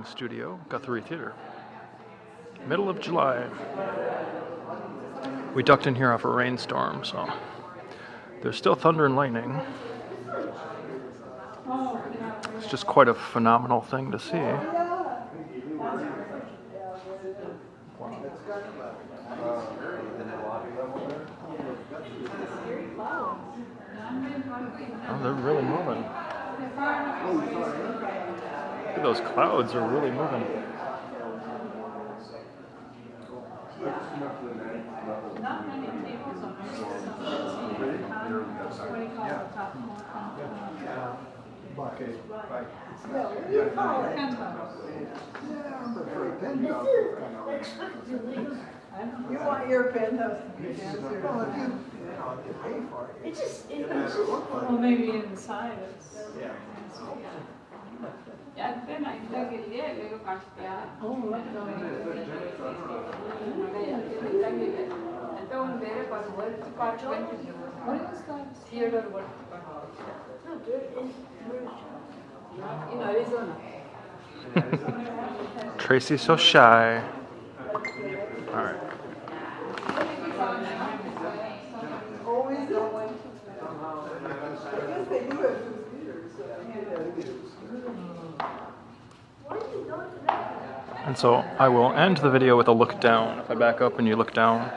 Studio, Guthrie Theater. Middle of July. We ducked in here off a rainstorm, so there's still thunder and lightning. It's just quite a phenomenal thing to see. Oh, they're really moving. Look at those clouds are really moving. You want your penthouse to be dancer? It's just, well, maybe inside it's. Oh, look at what is that? Theater work. In Arizona. Tracy's so shy. All right. Always no one. I guess they do have two theaters, so And so I will end the video with a look down. If I back up and you look down.